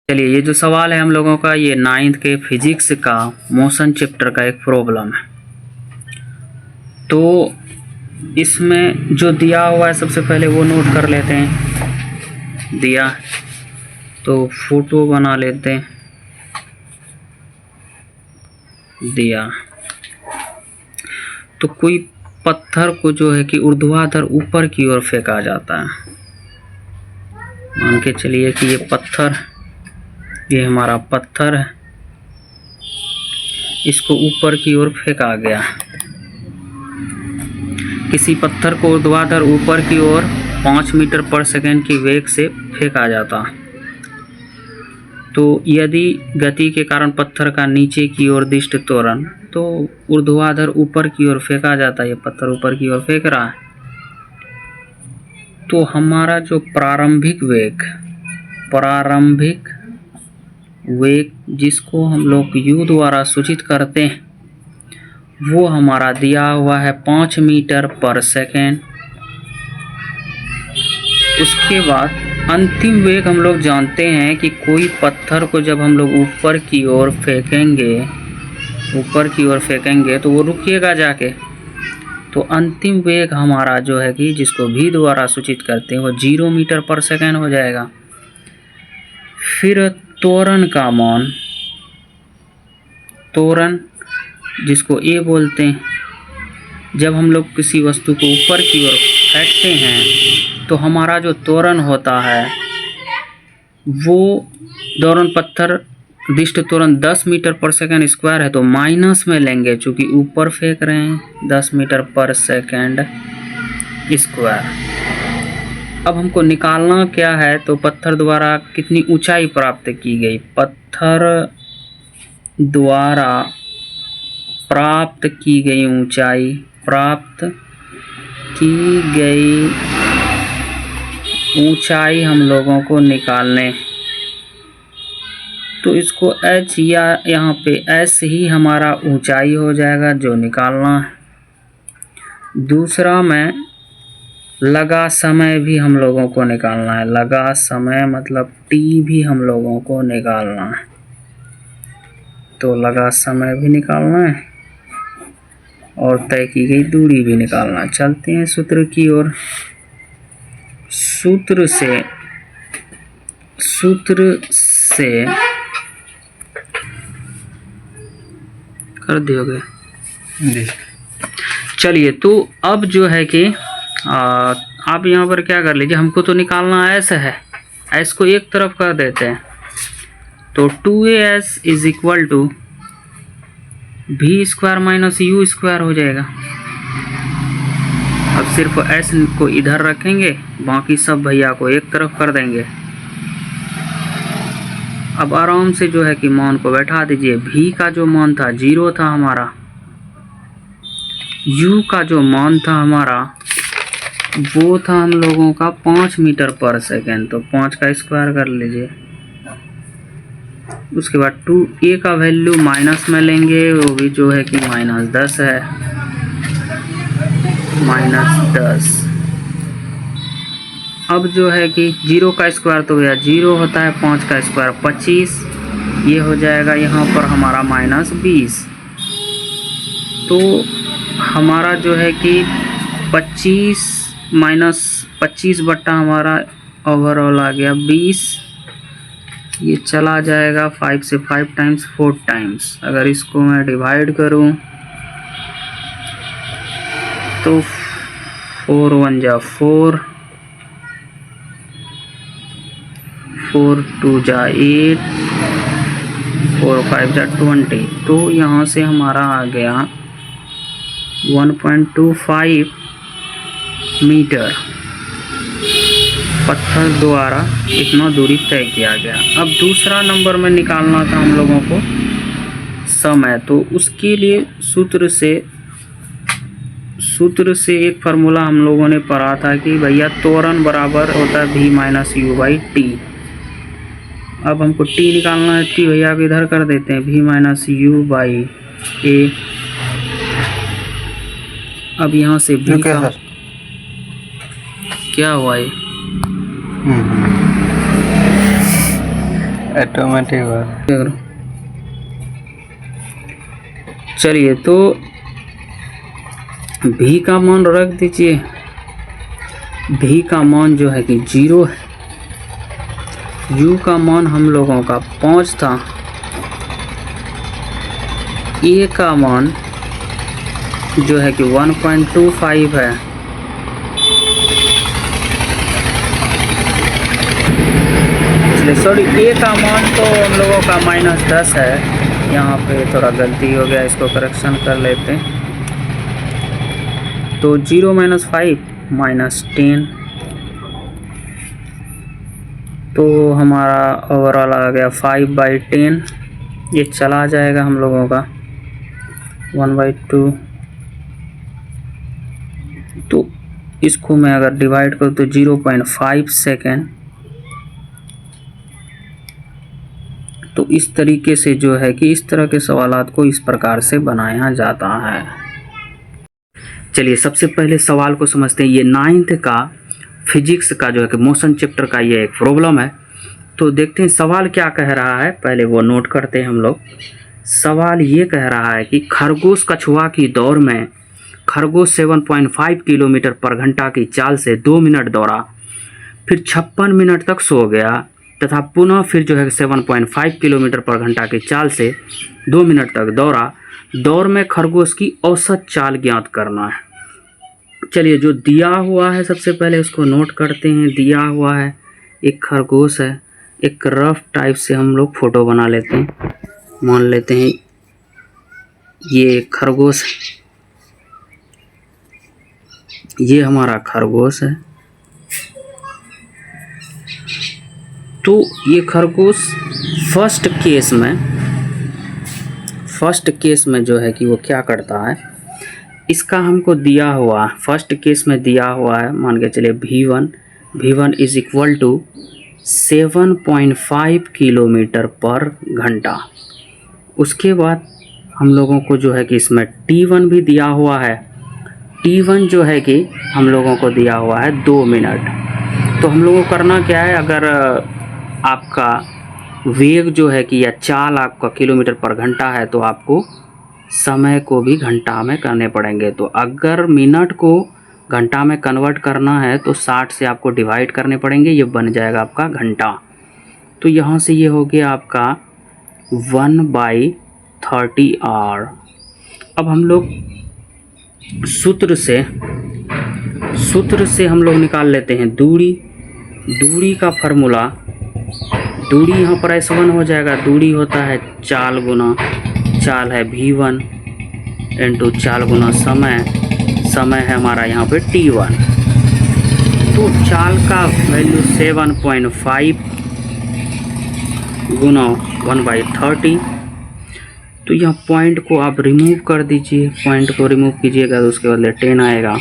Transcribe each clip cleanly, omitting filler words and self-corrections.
चलिए, ये जो सवाल है हम लोगों का, ये 9th के फिजिक्स का मोशन चैप्टर का एक प्रॉब्लम है। तो इसमें जो दिया हुआ है सबसे पहले वो नोट कर लेते हैं। दिया तो फोटो बना लेते हैं। दिया तो कोई पत्थर को जो है कि ऊर्ध्वाधर ऊपर की ओर फेंका जाता है। मान के चलिए कि ये पत्थर, ये हमारा पत्थर है, इसको ऊपर की ओर फेंका गया। किसी पत्थर को ऊर्ध्वाधर ऊपर की ओर 5 मीटर पर सेकंड की वेग से फेंका जाता। तो यदि गति के कारण पत्थर का नीचे की ओर दिष्ट त्वरण, तो ऊर्ध्वाधर ऊपर की ओर फेंका जाता है। ये पत्थर ऊपर की ओर फेंक रहा है, तो हमारा जो प्रारंभिक वेग जिसको हम लोग u द्वारा सूचित करते हैं, वो हमारा दिया हुआ है 5 मीटर पर सेकेंड। उसके बाद अंतिम वेग हम लोग जानते हैं कि कोई पत्थर को जब हम लोग ऊपर की ओर फेंकेंगे तो वो रुकिएगा जाके। तो अंतिम वेग हमारा जो है कि जिसको v द्वारा सूचित करते हैं वो 0 मीटर पर सेकेंड हो जाएगा। फिर त्वरण का मान, त्वरण जिसको a बोलते हैं, जब हम लोग किसी वस्तु को ऊपर की ओर फेंकते हैं तो हमारा जो त्वरण होता है वो त्वरण, पत्थर दिष्ट त्वरण 10 मीटर पर सेकेंड स्क्वायर है, तो माइनस में लेंगे चूँकि ऊपर फेंक रहे हैं 10 मीटर पर सेकेंड स्क्वायर। अब हमको निकालना क्या है, तो पत्थर द्वारा कितनी ऊंचाई प्राप्त की गई। पत्थर द्वारा प्राप्त की गई ऊंचाई हम लोगों को निकालने, तो इसको h या यहाँ पे s ही हमारा ऊंचाई हो जाएगा जो निकालना है। दूसरा में लगा समय भी हम लोगों को निकालना है। लगा समय मतलब t भी हम लोगों को निकालना है, तो लगा समय भी निकालना है और तय की गई दूरी भी निकालना है। चलते हैं सूत्र की ओर। सूत्र से कर दियोगे जी। चलिए, तो अब जो है कि आप यहाँ पर क्या कर लीजिए, हमको तो निकालना s है, s को एक तरफ कर देते हैं, तो 2as is equal to v square minus u square हो जाएगा। अब सिर्फ s को इधर रखेंगे, बाकी सब भैया को एक तरफ कर देंगे। अब आराम से जो है कि मान को बैठा दीजिए। v का जो मान था 0 था हमारा, u का जो मान था हमारा वो था हम लोगों का 5 मीटर पर सेकेंड, तो 5 का स्क्वायर कर लीजिए। उसके बाद 2a का वैल्यू माइनस में लेंगे, वो भी जो है कि -10 है, -10। अब जो है कि 0 का स्क्वायर तो भैया 0 होता है, 5 का स्क्वायर 25, ये हो जाएगा यहाँ पर हमारा -20। तो हमारा जो है कि 25 बट्टा हमारा ओवरऑल आ गया 20। ये चला जाएगा 5 से 5 टाइम्स 4 टाइम्स। अगर इसको मैं डिवाइड करूं तो 4 1 जा 4, 4 2 जा 8, 4 5 जा 20। तो यहाँ से हमारा आ गया 1.25 मीटर पत्थर द्वारा इतना दूरी तय किया गया। अब दूसरा नंबर में निकालना था हम लोगों को समय, तो उसके लिए सूत्र से एक फार्मूला हम लोगों ने पढ़ा था कि भैया त्वरण बराबर होता है v minus u by T. अब हमको t निकालना है, t भैया आप इधर कर देते हैं, v माइनस u बाई ए। अब यहाँ से v का क्या हुआ है, ऑटोमेटिक हुआ। चलिए तो भी का मान रख दीजिए। भी का मान जो है कि 0 है। u का मान हम लोगों का 5 था। a का मान जो है कि 1.25 है। सॉरी, a का मान तो हम लोगों का -10 है। यहाँ पे थोड़ा गलती हो गया, इसको करेक्शन कर लेते हैं। तो 0 - 5 - 10, तो हमारा ओवरऑल आ गया 5/10। ये चला जाएगा हम लोगों का 1/2। तो इसको मैं अगर डिवाइड करूँ तो 0.5 सेकेंड। तो इस तरीके से जो है कि इस तरह के सवालात को इस प्रकार से बनाया जाता है। चलिए सबसे पहले सवाल को समझते हैं। ये 9th का फिजिक्स का जो है कि मोशन चैप्टर का ये एक प्रॉब्लम है। तो देखते हैं सवाल क्या कह रहा है, पहले वो नोट करते हैं हम लोग। सवाल ये कह रहा है कि खरगोश कछुआ की दौड़ में खरगोश 7.5 किलोमीटर पर घंटा की चाल से 2 मिनट दौड़ा, फिर 56 मिनट तक सो गया तथा पुनः फिर जो है 7.5 किलोमीटर पर घंटा की चाल से 2 मिनट तक दौड़ा। दौड़ में खरगोश की औसत चाल ज्ञात करना है। चलिए जो दिया हुआ है सबसे पहले उसको नोट करते हैं। दिया हुआ है एक खरगोश है। एक रफ टाइप से हम लोग फोटो बना लेते हैं। मान लेते हैं ये खरगोश, ये हमारा खरगोश है। तो ये खरगोश फर्स्ट केस में जो है कि वो क्या करता है, इसका हमको दिया हुआ फर्स्ट केस में दिया हुआ है, मान के चलिए V1 is equal to 7.5 kilometre पर घंटा। उसके बाद हम लोगों को जो है कि इसमें T1 भी दिया हुआ है। T1 जो है कि हम लोगों को दिया हुआ है 2 मिनट। तो हम लोगों को करना क्या है, अगर आपका वेग जो है कि या चाल आपका किलोमीटर पर घंटा है तो आपको समय को भी घंटा में करने पड़ेंगे। तो अगर मिनट को घंटा में कन्वर्ट करना है तो 60 से आपको डिवाइड करने पड़ेंगे, ये बन जाएगा आपका घंटा। तो यहाँ से ये हो गया आपका 1/30 आवर। अब हम लोग सूत्र से हम लोग निकाल लेते हैं दूरी का फार्मूला। दूरी यहाँ पर S1 हो जाएगा। दूरी होता है चाल गुना, चाल है V1 इंटू चाल गुना समय है हमारा यहाँ पे T1। तो चाल का वैल्यू 7.5 गुना 1/30। तो यहाँ पॉइंट को आप रिमूव कर दीजिए। पॉइंट को रिमूव कीजिएगा तो उसके बदले 10 आएगा।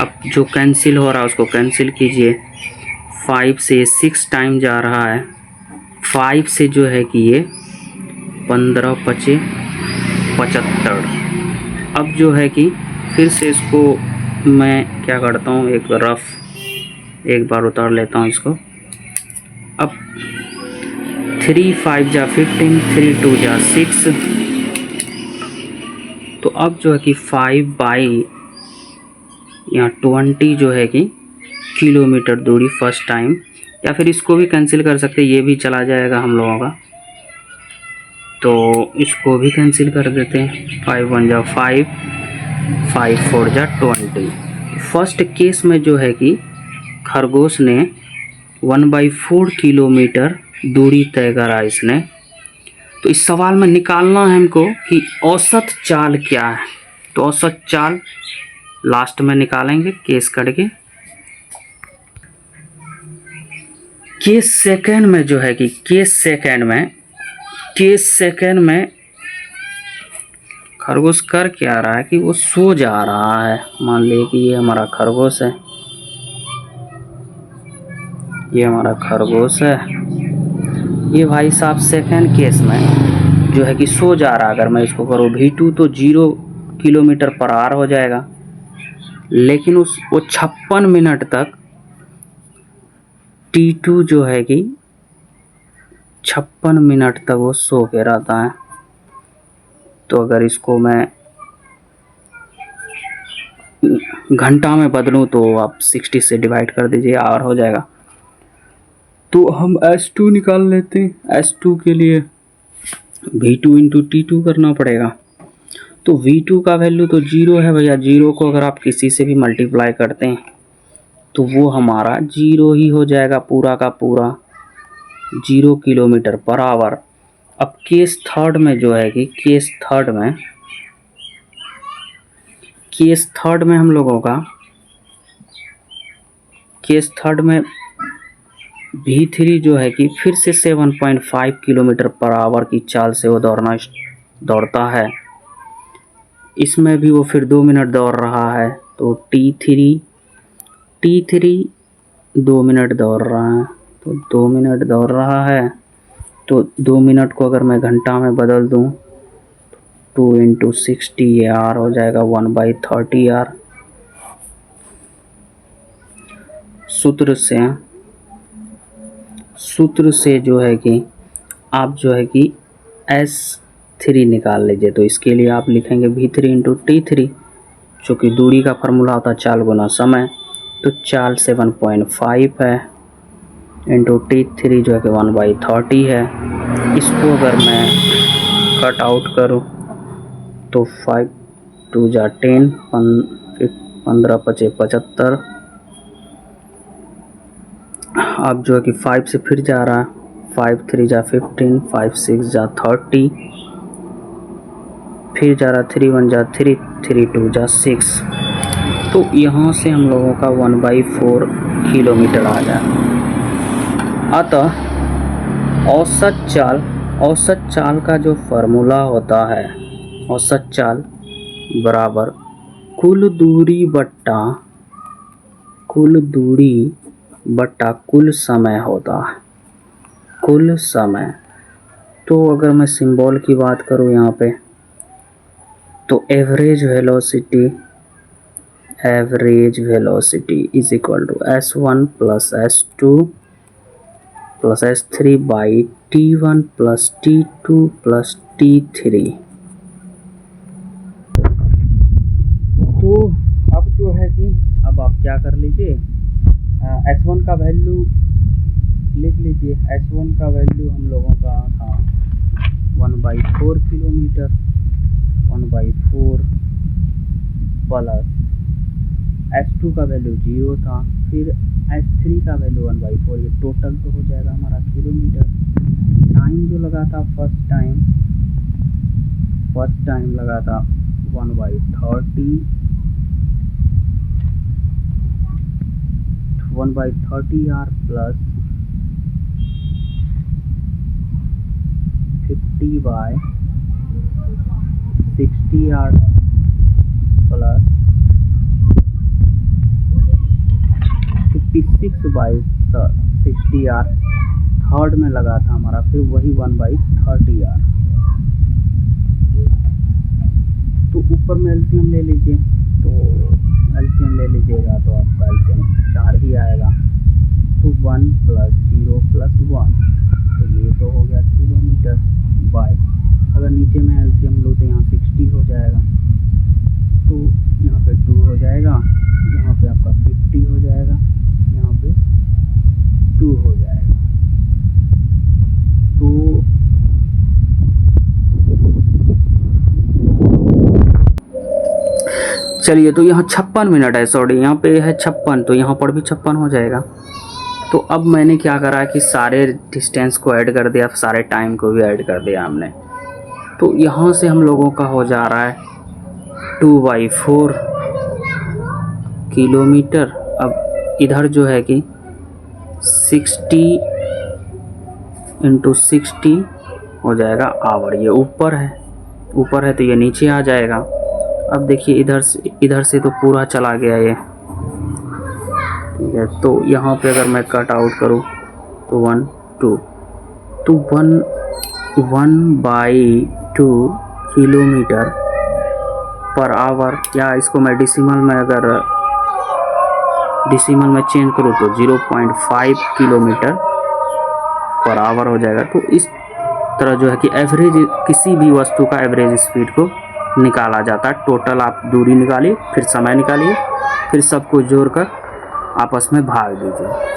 अब जो कैंसिल हो रहा है उसको कैंसिल कीजिए। 5 से 6 टाइम जा रहा है। 5 से जो है कि ये 15×5 = 75। अब जो है कि फिर से इसको मैं क्या करता हूँ, एक एक बार उतार लेता हूँ इसको। अब 3 × 5 = 15, 3 × 2 = 6। तो अब जो है कि 5/20 जो है कि किलोमीटर दूरी फर्स्ट टाइम, या फिर इसको भी कैंसिल कर सकते हैं, ये भी चला जाएगा हम लोगों का। तो इसको भी कैंसिल कर देते हैं। 5×1 = 5, 5×4 = 20। फर्स्ट केस में जो है कि खरगोश ने 1/4 किलोमीटर दूरी तय करा इसने। तो इस सवाल में निकालना है हमको कि औसत चाल क्या है। तो औसत चाल लास्ट में निकालेंगे केस करके। केस सेकंड में जो है कि केस सेकंड में खरगोश कर क्या रहा है कि वो सो जा रहा है। मान लीजिए कि ये हमारा खरगोश है, ये हमारा खरगोश है। ये भाई साहब सेकंड केस में जो है कि सो जा रहा है। अगर मैं इसको करूँ V2 तो 0 किलोमीटर पर आवर हो जाएगा, लेकिन वो 56 मिनट तक T2 जो है कि 56 मिनट तक वो सो के रहता है। तो अगर इसको मैं घंटा में बदलूं तो आप 60 से डिवाइड कर दीजिए, आवर हो जाएगा। तो हम S2 निकाल लेते हैं। S2 के लिए V2 इंटू T2 करना पड़ेगा। तो V2 का वैल्यू तो 0 है भैया। 0 को अगर आप किसी से भी मल्टीप्लाई करते हैं तो वो हमारा 0 ही हो जाएगा, पूरा का पूरा 0 किलोमीटर पर आवर। अब केस थर्ड में जो है कि केस थर्ड में हम लोगों का केस थर्ड में V3 जो है कि फिर से 7.5 किलोमीटर पर आवर की चाल से वो दौड़ता है। इसमें भी वो फिर 2 मिनट दौड़ रहा है। तो T3 2 मिनट दौड़ रहा है। तो 2 मिनट दौड़ रहा है। तो 2 मिनट को अगर मैं घंटा में बदल दूं, 2 इंटू 60 ये आर हो जाएगा 1/30 आर। सूत्र से जो है कि आप जो है कि S3 निकाल लीजिए। तो इसके लिए आप लिखेंगे V3 इंटू T3, चूँकि दूरी का फार्मूला होता है चाल गुना समय। तो चाल 7.5 है इंटू T3 जो है कि 1/30 है। इसको अगर मैं कट आउट करूँ तो 5 2 जा 10, 15 पचे 75। अब जो है कि 5 से फिर जा रहा है, 5 3 जा 15, 5 6 जा 30, फिर जा रहा 3 1 जा 3, 3 2 जा 6। तो यहाँ से हम लोगों का 1/4 किलोमीटर आ जाए। अतः औसत चाल का जो फार्मूला होता है, औसत चाल बराबर कुल दूरी बट्टा कुल समय होता है। कुल समय। तो अगर मैं सिंबल की बात करूँ यहाँ पे, तो average velocity is equal to S1 plus S2 plus S3 by T1 plus T2 plus T3। तो अब जो है कि अब आप क्या कर लीजिए, S1 का वैल्यू लिख लीजिए। S1 का वैल्यू हम लोगों का था 1/4 किलोमीटर, 1/4 प्लस S2 का वैल्यू 0 था, फिर S3 का वैल्यू 1/4। ये टोटल तो हो जाएगा हमारा किलोमीटर। टाइम जो लगा था फर्स्ट टाइम लगा था 1/30 r plus 50/60 r plus 56/60 r third में लगा था हमारा, फिर वही 1/30 आर। तो ऊपर में एलसीएम ले लीजिए। तो एलसीएम ले लीजिएगा तो आपका एलसीएम 4 ही आएगा। तो 1 प्लस 0 प्लस 1, तो ये तो हो गया किलोमीटर बाय। अगर नीचे में एलसीएम लो तो यहाँ 60 हो जाएगा, तो यहाँ पे 2 हो जाएगा, यहाँ पे आपका 50 हो जाएगा, यहाँ पे 2 हो जाएगा। तो चलिए, तो यहाँ 56 मिनट है, सॉरी यहाँ पे है 56, तो यहाँ पर भी 56 हो जाएगा। तो अब मैंने क्या करा कि सारे डिस्टेंस को ऐड कर दिया, सारे टाइम को भी ऐड कर दिया हमने। तो यहाँ से हम लोगों का हो जा रहा है 2/4 किलोमीटर। अब इधर जो है कि 60 इंटू 60 हो जाएगा आवर। ये ऊपर है तो ये नीचे आ जाएगा। अब देखिए इधर से तो पूरा चला गया ये, ठीक है। तो यहाँ पे अगर मैं कट आउट करूँ तो 1 2, तो 1/2 किलोमीटर पर आवर, या इसको मैं डेसिमल में चेंज करूँ तो 0.5 किलोमीटर पर आवर हो जाएगा। तो इस तरह जो है कि एवरेज किसी भी वस्तु का एवरेज स्पीड को निकाला जाता है। टोटल आप दूरी निकालिए, फिर समय निकालिए, फिर सबको जोड़कर आपस में भाग दीजिए।